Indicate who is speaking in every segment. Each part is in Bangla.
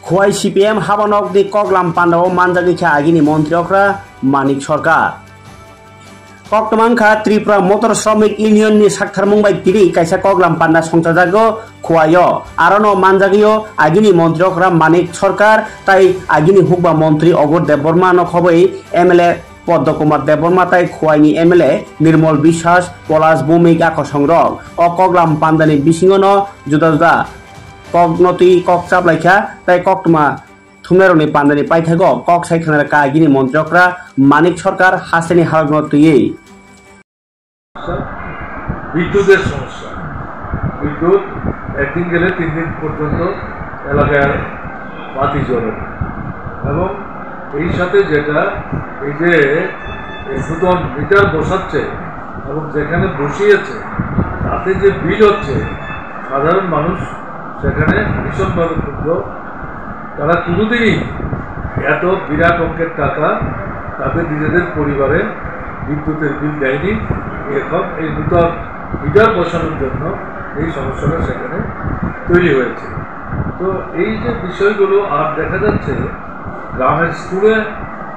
Speaker 1: খোয়াই সিপিএম হাবানক দি কগলাম পান্ডাও মানজাগিখা আগিনি মন্ত্রীকরা মানিক সরকার কক্টমাংখা ত্রিপুরা মোটর শ্রমিক ইউনিয়ননি সাক্ষার মুম্বাই তিরি কাইসা কগলাম পান্ডা সংসাজাগ খোয়াইও আরনো মানজাগিও আগিনি মন্ত্রীকরা মানিক সরকার তাই আগিনি হুকবা মন্ত্রী অগর দেববর্মা নখবই এমএলএ পদ্মকুমার দেববর্মা তাই খোয়াইনি এমএলএ নির্মল বিশ্বাস পলাশ ভৌমিক আকর্ষণরক ও কগলাম পান্ডানি বিসিংন জুদা জুদা কগনতি কক চাপলাইখা তাই কক্টমা থুমেরনি পান্ডানি পাইথাগ কক সাইখানের কাগিনি মন্ত্রকরা মানিক সরকার হাসেনি হালগনতুই
Speaker 2: বিদ্যুতের সমস্যা। বিদ্যুৎ একদিন গেলে 3 দিন পর্যন্ত এলাকায় বাতি জ্বলে এবং এই সাথে যেটা এই যে নতুন মিটার বসাচ্ছে এবং যেখানে বসিয়েছে তাতে যে বিল হচ্ছে সাধারণ মানুষ সেখানে ভীষণভাবে ক্ষুব্ধ। তারা কোনোদিনই এত বিরাট অঙ্কের টাকা তাদের নিজেদের পরিবারে বিদ্যুতের বিল দেয়নি। এখন এই নতুন মিটার বসানোর জন্য এই সমস্যাটা সেখানে তৈরি হয়েছে। তো এই যে বিষয়গুলো আর দেখা যাচ্ছে গ্রামের স্কুলে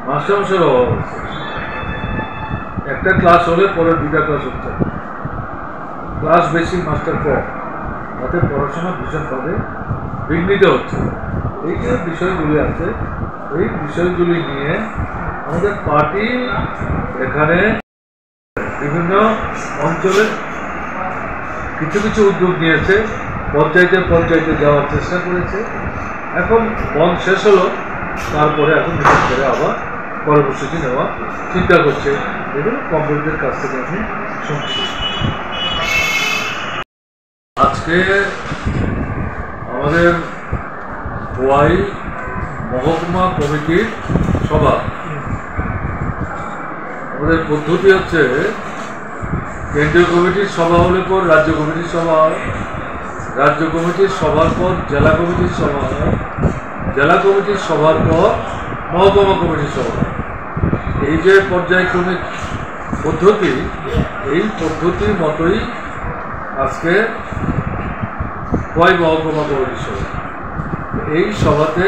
Speaker 2: মাস্টারমশাইয়ের অভাব হচ্ছে। একটা ক্লাস হলে পরে 2টা ক্লাস হচ্ছে, ক্লাস বেশি মাস্টার কম, তাতে পড়াশোনা ভীষণভাবে বিঘ্নিত হচ্ছে। এই যে বিষয়গুলি আছে এই বিষয়গুলি নিয়ে আমাদের পার্টি এখানে বিভিন্ন অঞ্চলে কিছু কিছু উদ্যোগ নিয়েছে, পঞ্চায়েতে যাওয়ার চেষ্টা করেছে। এখন বন্ধ শেষ হলো, তারপরে এখন নতুন করে আবার কর্মসূচি নেওয়া চিন্তা করছে। এগুলো কমপ্লিটদের কাছ থেকে আমি শুনছি। আজকে আমাদের খোয়াই মহকুমা কমিটির সভা। আমাদের পদ্ধতি হচ্ছে কেন্দ্রীয় কমিটির সভা হলে পর রাজ্য কমিটির সভা হয়, রাজ্য কমিটির সভার পর জেলা কমিটির সভা হয়, জেলা কমিটির সভার পর মহকুমা কমিটির সভা হয়। এই যে পর্যায়ক্রমিক পদ্ধতি, এই পদ্ধতির মতোই আজকে খোয়াই মহকুমা কমিটির সভা। এই সভাতে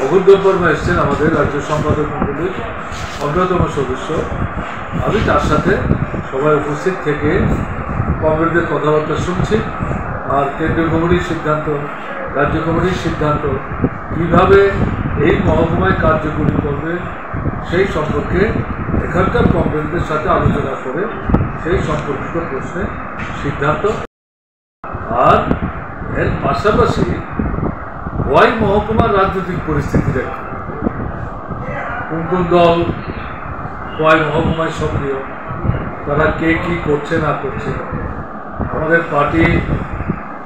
Speaker 2: অঘোর দেববর্মা এসছেন, আমাদের রাজ্য সম্পাদক মণ্ডলীর অন্যতম সদস্য। আমি তার সাথে সবাই উপস্থিত থেকে কমরেডদের কথাবার্তা শুনছি আর কেন্দ্রীয় কমিটির সিদ্ধান্ত, রাজ্য কমিটির সিদ্ধান্ত কীভাবে এই মহকুমায় কার্যকরী করবে সেই সম্পর্কে এখানকার কমরেডদের সাথে আলোচনা করে সেই সম্পর্কিত প্রশ্নে সিদ্ধান্ত। আর এর পাশাপাশি খোয়াই মহকুমার রাজনৈতিক পরিস্থিতি দেখে কোন কোন দল খোয়াই মহকুমায় সক্রিয়, তারা কে কী করছে না করছে, আমাদের পার্টি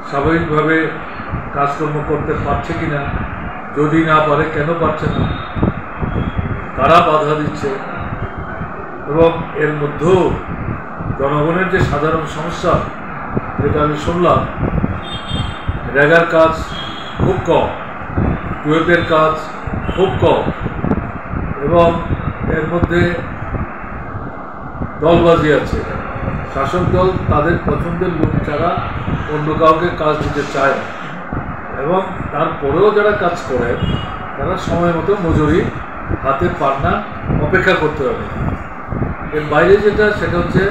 Speaker 2: স্বাভাবিকভাবে কাজকর্ম করতে পারছে কিনা, যদি না পারে কেন পারছে না, কারা বাধা দিচ্ছে, এবং এর মধ্যেও জনগণের যে সাধারণ সমস্যা যেটা আমি শুনলাম, রেগার কাজ খুব কম, টুয়েলভের কাজ খুব কম, এবং এর মধ্যে দলবাজি আছে। শাসক দল তাদের পছন্দের লোক ছাড়া অন্য কাউকে কাজ দিতে চায় না, এবং তারপরেও যারা কাজ করে তারা সময় মতো মজুরি হাতে পান না, অপেক্ষা করতে হবে। এর বাইরে যেটা সেটা হচ্ছে